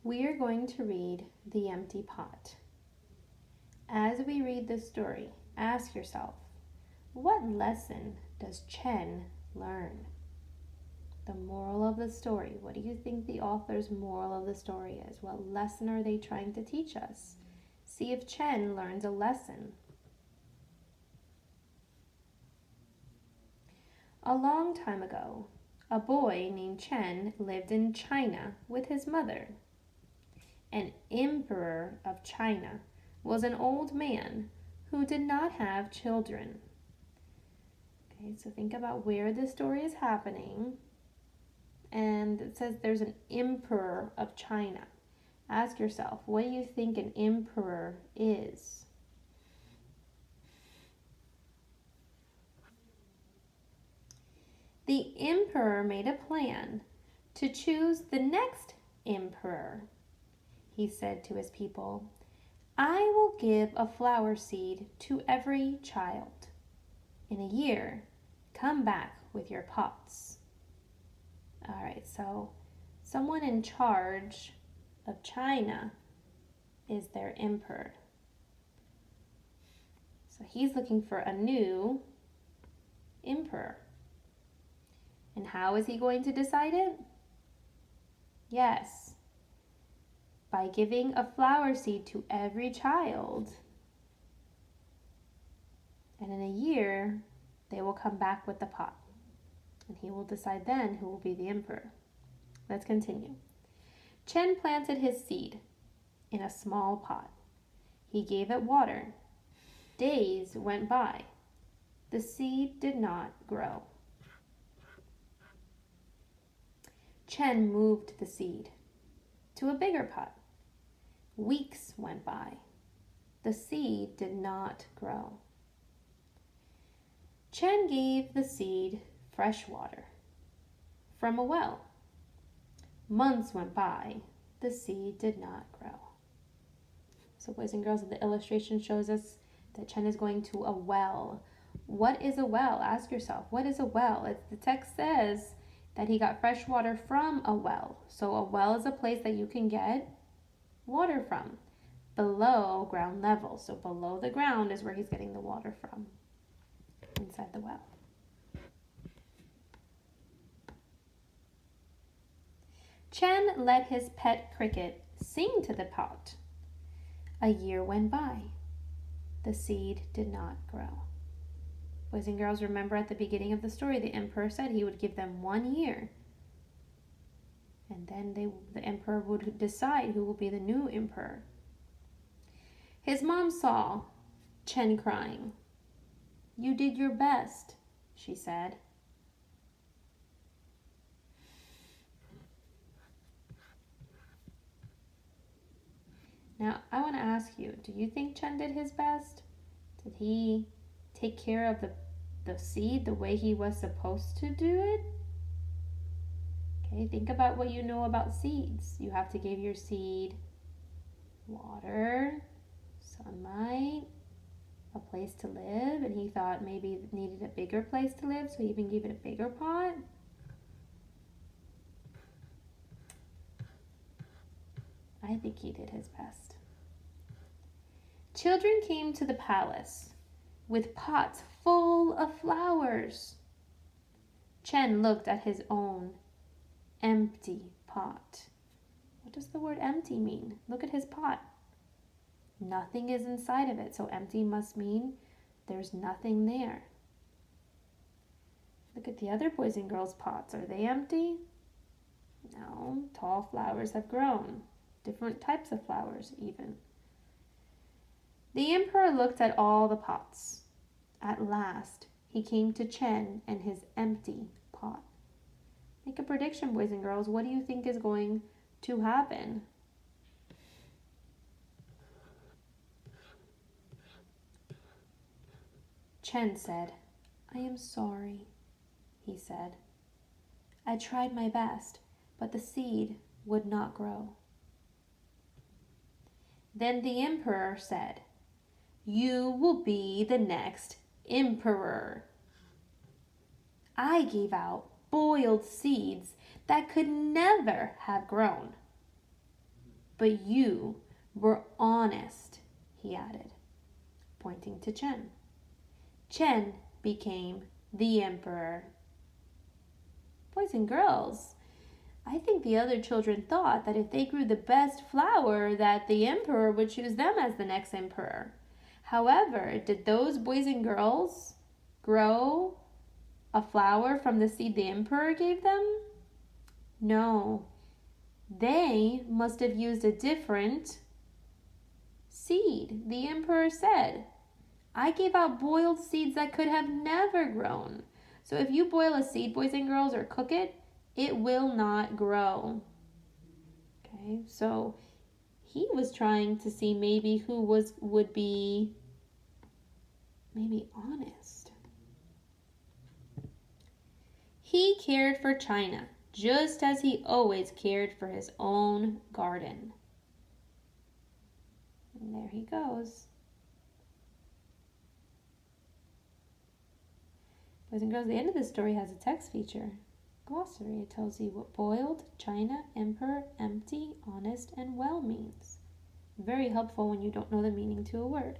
We are going to read The Empty Pot. As we read this story, ask yourself, what lesson does Chen learn? The moral of the story. What do you think the author's moral of the story is? What lesson are they trying to teach us? See if Chen learns a lesson. A long time ago, a boy named Chen lived in China with his mother. An emperor of China was an old man who did not have children. Okay, so think about where this story is happening. And it says there's an emperor of China. Ask yourself, what do you think an emperor is? The emperor made a plan to choose the next emperor. He said to his people, I will give a flower seed to every child. In a year, come back with your pots. All right, so someone in charge of China is their emperor. So he's looking for a new emperor. And how is he going to decide it? Yes, by giving a flower seed to every child. And in a year, they will come back with the pot. And he will decide then who will be the emperor. Let's continue. Chen planted his seed in a small pot. He gave it water. Days went by. The seed did not grow. Chen moved the seed to a bigger pot. Weeks went by. The seed did not grow. Chen gave the seed fresh water from a well. Months went by. The seed did not grow. So boys and girls, the illustration shows us that Chen is going to a well. What is a well? Ask yourself, what is a well? The text says that he got fresh water from a well. So a well is a place that you can get water from below ground level. So below the ground is where he's getting the water from, inside the well. Chen let his pet cricket sing to the pot. A year went by. The seed did not grow. Boys and girls, remember at the beginning of the story, the emperor said he would give them 1 year. And then the emperor would decide who will be the new emperor. His mom saw Chen crying. You did your best, she said. Now, I want to ask you, do you think Chen did his best? Did he take care of the seed the way he was supposed to do it? Okay, think about what you know about seeds. You have to give your seed water, sunlight, a place to live, and he thought maybe it needed a bigger place to live, so he even gave it a bigger pot. I think he did his best. Children came to the palace with pots full of flowers. Chen looked at his own empty pot. What does the word empty mean? Look at his pot. Nothing is inside of it, so empty must mean there's nothing there. Look at the other boys and girls' pots. Are they empty? No, tall flowers have grown. Different types of flowers even. The emperor looked at all the pots. At last, he came to Chen and his empty pot. Make a prediction, boys and girls. What do you think is going to happen? Chen said, I am sorry, he said. I tried my best, but the seed would not grow. Then the emperor said, you will be the next emperor. I gave out boiled seeds that could never have grown. but you were honest, he added, pointing to Chen. Chen became the emperor. Boys and girls, I think the other children thought that if they grew the best flower, that the emperor would choose them as the next emperor. However, did those boys and girls grow a flower from the seed the emperor gave them? No. They must have used a different seed. The emperor said, I gave out boiled seeds that could have never grown. So if you boil a seed, boys and girls, or cook it, it will not grow. Okay, so he was trying to see maybe who would be maybe honest. He cared for China just as he always cared for his own garden. And there he goes. Boys and girls, the end of this story has a text feature. Glossary. It tells you what boiled, China, emperor, empty, honest, and well means. Very helpful when you don't know the meaning to a word.